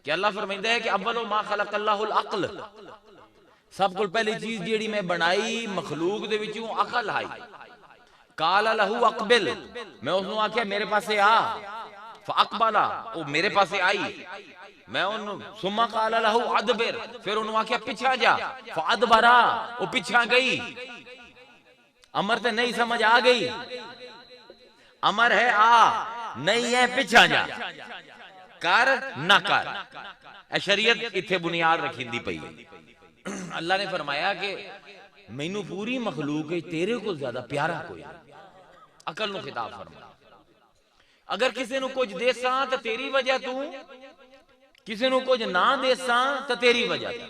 کہ اللہ فرمائندا ہے کہ اول ما خلق اللہ العقل، سب کو پہلی چیز جیڑی میں بنائی مخلوق دے وچوں عقل آئی. قال له اقبل، میں اس نو آکھیا میرے پاسے آ، فاقبل، او میرے پاسے آئی. میں انہوں ثم قال له ادبر، پھر انہوں آکھیا پیچھا جا، فادبر، او پیچھا گئی. امر تے نہیں سمجھ آ گئی، امر ہے آ، نہیں ہے پیچھا جا، کر نہ کر. اے شریعت اتھے بنیاد رکھیندی پئی. اللہ نے فرمایا کہ مینوں پوری مخلوق ہے تیرے کو زیادہ پیارا کوئی نہیں. عقل نو خطاب فرمایا. اگر کسی نو کچھ دیساں تو تیری وجہ تو، کسی نو کچھ نہ دیساں تو تیری وجہ تو.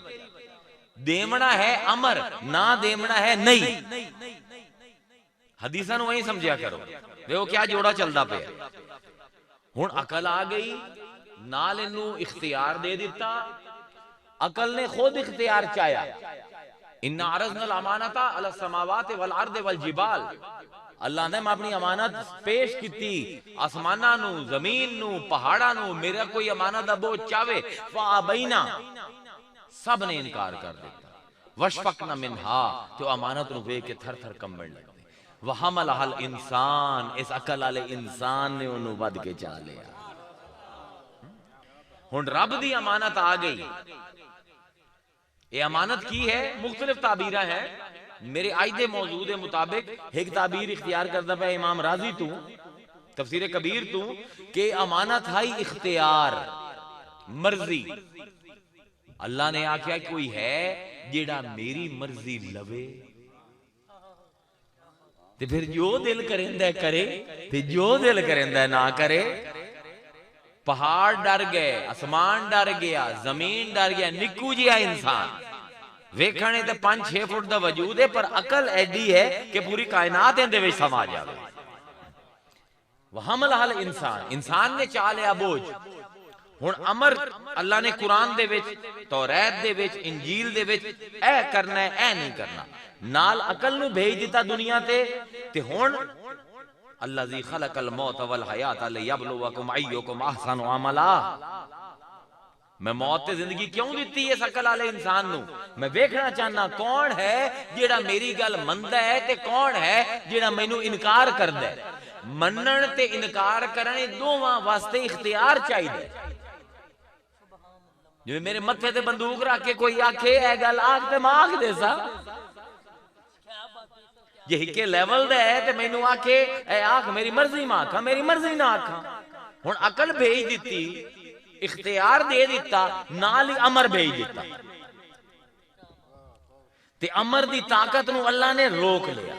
دیمنا ہے امر، نہ دیمنا ہے نہیں. حدیثاں نو وہی سمجھیا کرو، دیکھو کیا جوڑا چلدا پیا. ہن عقل آ گئی، نال انو اختیار دے دیتا. عقل نے خود اختیار چاہیا. ان عرضنا الامانۃ علی السماوات والارض والجبال، اللہ نے اپنی امانت پیش کیتی آسماناں نو، زمین نو، پہاڑاں نو. میرا کوئی امانت دا بوجھ چاہے، فابینا، سب نے انکار کر دیتا. وشفقنا منہا، تو امانت نو ویکھ کے تھر تھر کمبن لگے. وحملھا الانسان، اس عقل والے انسان نے انہوں ود کے چا لیا. ہن رب دی امانت آ گئی. یہ امانت کی ہے؟ مختلف تعبیریں ہیں. میرے آج دے موضوع دے مطابق ایک تعبیر اختیار کرتا پہ امام راضی تو تفسیر کبیر تو کہ امانت ہے اختیار، مرضی. اللہ نے آکھیا کوئی ہے جیڑا میری مرضی لوے تے پھر جو دل کریندا ہے کرے تے جو دل کریندا ہے نہ کرے. پہاڑ ڈر گئے، آسمان ڈر گیا، زمین ڈر گیا، نکو جیا انسان ویکھنے تے 5-6 فٹ دا وجود ہے، پر عقل ایڈی ہے کہ پوری کائنات اندے وچ سما جاوے. وحملھا الانسان، انسان نے چا لیا بوجھ. ہن امر اللہ نے قرآن دے وچ، توریت دے وچ، انجیل دے وچ اے کرنا ہے اے نہیں کرنا، نال عقل نو بھیج دیتا دنیا تے ہن الذی خلق الموت والحیات لیبلوکم ایکم احسن عملا. میں موت تے زندگی کیوں دیتی ہے عقل والے انسان نو؟ میں ویکھنا چاہنا کون ہے جیڑا میری گل مندا ہے تے کون ہے جیڑا مینوں انکار کردا ہے. منن تے انکار کرنے دوواں واسطے اختیار چاہیے. جو میرے متھے تے بندوق رکھ کے کوئی آکھے اے گل آکھ تے میں آکھ دے سا، یہ ہکے لیول دے ہے تے مینوں آکھے اے آکھ میری مرضی میں آکھاں، میری مرضی نہ آکھاں. ہن عقل بھیج دیتی، اختیار دے دیتا، نال ہی امر بھیج دیتا. تے امر دی طاقت نو اللہ نے روک لیا.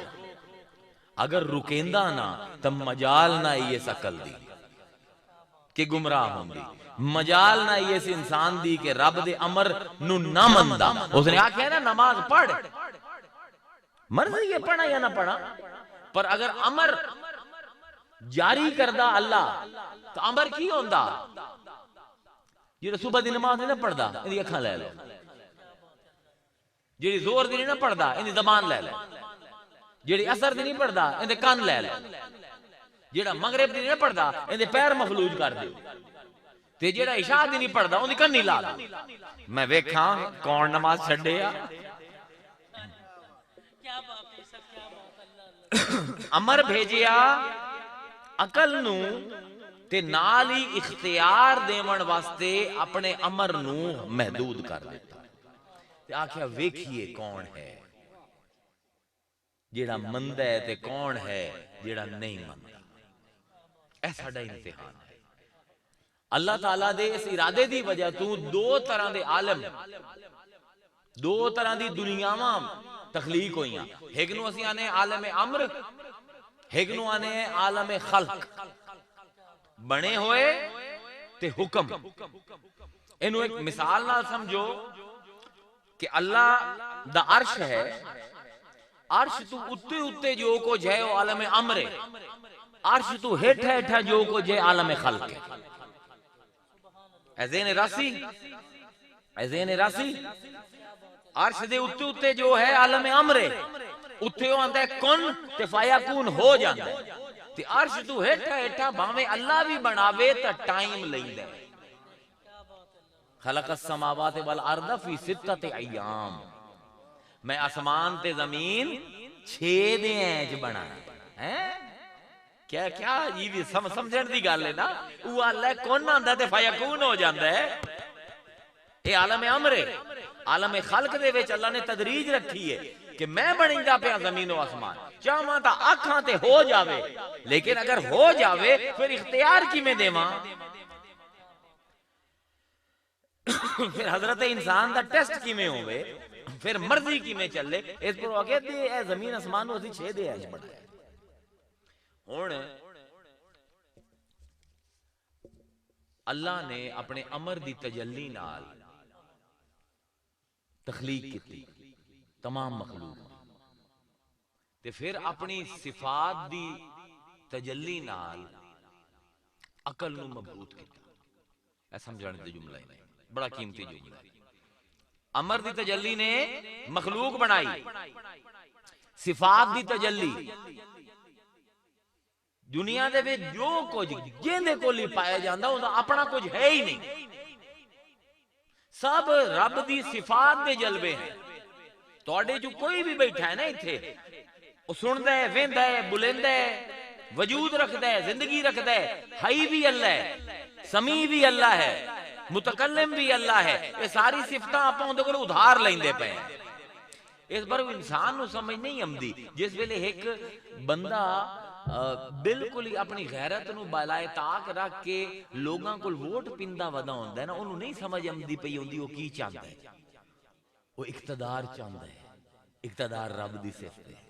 اگر رکیندا نہ تو مجال نہ ہی اس عقل دی کہ گمراہ ہوندی، مجال نہ ہی اس انسان دی کہ رب دے امر نو نہ مندا. اس نے آکھیا نا نماز پڑھ، مرضی ہے پڑھا یا نہ پڑھا، پر اگر امر جاری کردہ اللہ تو امر کی ہوندا؟ جیڑا صبح دی نماز نہیں پڑھدا اندی اکھاں لے لو، جیڑی زور دی نہیں پڑھدا اندی زبان لے لو، جیڑی اثر دی نہیں پڑھدا اندے کان لے لو، جیڑا مغرب دی نہیں پڑھدا اندے پیر مفلوج کر دیو، تے جیڑا عشاء دی نہیں پڑھدا اندی کنی لا دو. میں ویکھاں کون نماز چھڈیا. امر بھیجیا عقل نو تے نال ہی اختیار دیون واسطے اپنے امر نو محدود کر دیتا. تے آکھیا ویکھیے کون ہے جیڑا مندا ہے تے کون ہے جیڑا نہیں مندا. اے ساڈا امتحان ہے. اللہ تعالیٰ دے اس ارادے دی وجہ تو دو طرح دے عالم، دو طرح دی دنیاواں تخلیق ہوئیاں. ایک نو اسی آنے عالم امر، ایک نو آنے عالم خلق. بنے ہوئے تے حکم. انہوں ایک مثال نہ سمجھو کہ اللہ دا عرش ہے، عرش تو اتے اتے جو کچھ ہے وہ عالم امر ہے، عرش تو ہیٹھا ہیٹھا جو کچھ ہے عالم خلق ہے. ذہن راسی، ذہن راسی، عرش دے اتے اتے جو ہے عالم امر ہے، اتے وہ آندا ہے کن تے فیکون ہو جاندا ہے. تے عرش تو ہیٹھا ہیٹھا بھاویں اللہ بھی بناوے تا ٹائم لیندا ہے. خلق السماوات والارض فی ستۃ ایام، میں آسمان تے زمین 6 دن وچ بنایا ہے۔ کیا کیا یہ بھی سمجھن دی گل ہے نا، وہ اللہ کون آندا تے فیکون ہو جاندا ہے۔ اے عالم امر ہے، عالم خلق دے وچ اللہ نے تدریج رکھی ہے کہ میں بنیندا پیا زمین و آسمان، چاہواں تا آکھاں تے ہو جاوے، لیکن اگر ہو جاوے پھر اختیار کیویں دیواں؟ پھر حضرت انسان دا ٹیسٹ کیویں ہوے، پھر مرضی کیویں چلے؟ اس پر آگے دے اے زمین آسمان نو اسی 6 دے اج بنایا۔ ہن اللہ نے اپنے امر دی تجلی نال تخلیق کی تمام مخلوق، تے پھر اپنی صفات دی تجلی نال عقل نو مضبوط کیتا۔ اے سمجھانے دا جملہ ہے، بڑا قیمتی جملہ ہے۔ امر دی تجلی نے مخلوق بنائی، صفات دی تجلی دنیا دے وچ جو کچھ جیندے کول ہی پایا جاندا اوندا اپنا کچھ ہے ہی نہیں، سب رب دی صفات دے جلوے ہیں۔ تواڈے جو کوئی بھی بیٹھا ہے نا ایتھے، وہ سندا ہے، ویندا ہے، بولیندا ہے، وجود رکھدا ہے، زندگی رکھدا ہے، حی بھی اللہ ہے، سمیع بھی اللہ ہے، متکلم بھی اللہ ہے۔ یہ ساری صفتاں آپاں اندے کول ادھار لیندے پے ہیں۔ اس پر انسان نو سمجھ نہیں آمدی، جس ویلے ایک بندہ بالکل ہی اپنی غیرت نو بالائے طاق رکھ کے لوگاں کول ووٹ پیندا ودا ہوندا ہے نا، انہوں نہیں سمجھ آمدی پئی ہوندی وہ کی چاہندا ہے۔ وہ اقتدار چاہندا ہے، اقتدار رب دی صفت ہے۔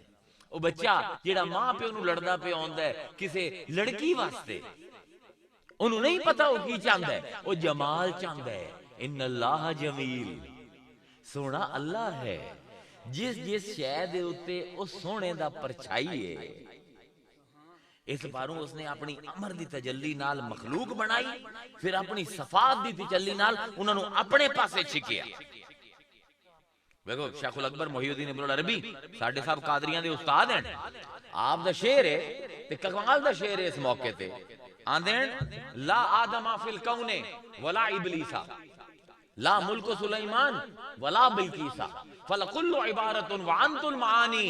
وہ بچہ جیڑا ماں پیو نو لڑدا پیا ہوندا ہے کسے لڑکی واسطے، انہوں نہیں پتا وہ کی چاہندا ہے، وہ جمال چاہندا ہے۔ ان اللہ جمیل، سونا اللہ ہے، جس جس شے دے اوتے اس سونے دا پرچھائی ہے۔ اس باروں اس نے اپنی امر دی تجلی نال مخلوق بنائی، پھر اپنی صفات دی تجلی نال انہوں نے اپنے پاسے چھکیا۔ دیکھو شیخ الاکبر محی الدین ابن العربی ساڈے صاحب قادریاں دے استاد ہیں، آپ دا شعر ہے تے کمال دا شعر ہے۔ اس موقع تے آندین لا آدم فی الکون ولا ابلیسا، لا ملک سلیمان ولا بلقیسا، فلکل عبارت وانت المعانی،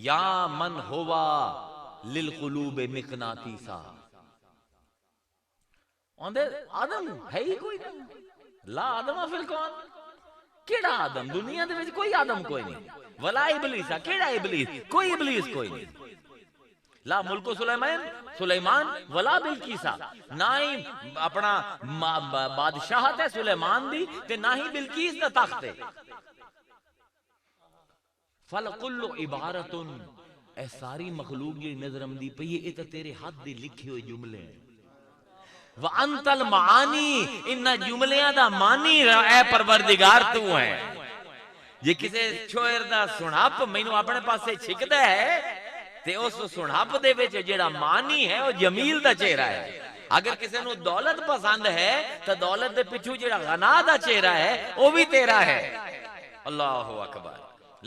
یا من ہوا للقلوب مقناطیسا۔ آدم ہے ہی کوئی نہیں، لا آدم فی الکون، کیڑا آدم؟ دنیا دے وچ کوئی آدم کوئی نہیں، ولا ابلیسا، کیڑا ابلیس؟ کوئی ابلیس کوئی نہیں، لا ملک سلیمان ولا بلقیسا، نہ ہی اپنا بادشاہت ہے سلیمان دی تے نہ ہی بلقیس دا تخت ہے۔ فلکل عبارت، اے ساری مخلوق جی نظر آمدی پئی ہے، اے تے تیرے ہاتھ دے لکھے ہوئے جملے ہیں۔ وانت المعانی، ان جملیاں دا مانی اے پروردگار تو ہے۔ جے کسے چھوئر دا سناپ مینوں اپنے پاسے چھکدا ہے تے اس سناپ دے وچ جیڑا مانی ہے وہ جمیل دا چہرہ ہے۔ اگر کسے نو دولت پسند ہے تو دولت دے پیچھے جیڑا غنا دا چہرہ ہے وہ بھی تیرا ہے۔ اللہ اکبر۔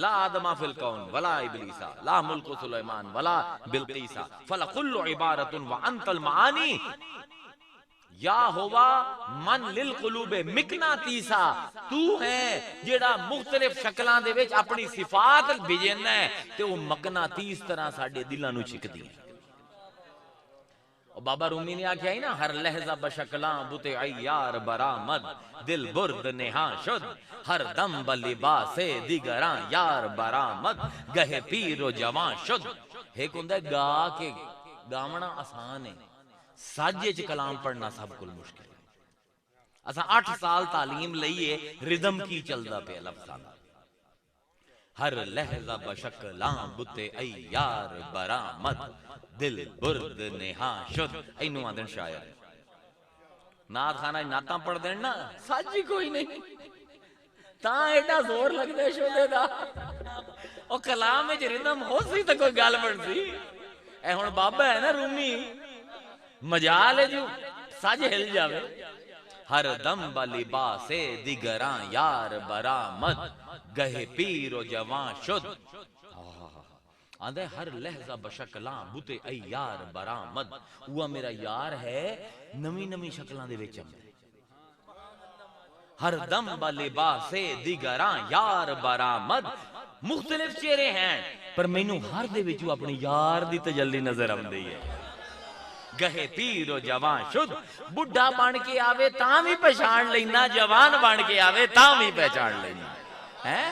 لا آدم فی الکون ولا ابلیسا، لا ملک سلیمان ولا بلقیسا، فلکل عبارت وانت المعانی، یا ہوا من للقلوب مقناطیسا، تو ہے جیڑا مختلف شکلاں دے وچ اپنی صفات بھیجنا ہے تے وہ مقناطیس طرح ساڈے دلاں نو چھکدی ہے۔ اور بابا رومی نے آکھیا ہے نا، ہر لہجہ بشکلاں بت عیار برآمد، دل برد نہاں شد، ہر دم بلباس دیگراں یار برآمد، گہے پیر و جوان شد۔ ایک ہوندا ہے گا کے گاونا آسان ہے، ساجے چ کلام پڑھنا سب کو مشکل ہے۔ اسا 8 سال تعلیم لئیے ردم کی چلدا پہ لفظاں، ہر لہجہ بشکلاں بت عیار برآمد، دل برد نہاں شد۔ اینو آندن شاعر نعت خانہ نعتاں پڑھ دین نا، ساجی کوئی نہیں تاں ایڈا زور لگدا شودے دا، او کلام وچ ردم ہو سی تے کوئی گل بن سی۔ اے ہن بابا ہے نا رومی، مجال ہے جو سج ہل جاوے، ہر دم بلباس دیگراں یار برآمد، گہے پیر و جوان شد۔ آندھے ہر لہجہ بشکلاں بت عیار برآمد، وہ میرا یار ہے نمی نمی شکلاں دے وچ آمدے۔ ہر دم بلباس دیگراں یار برآمد. مختلف چہرے ہیں پر مینوں ہر دے وچوں اپنی یار دی تجلی نظر آندی ہے. گہے پیر و جوان شد بڈھا بن کے آوے تاں بھی پہچان لینا, جوان بن کے آوے تاں بھی پہچان لینا ہے.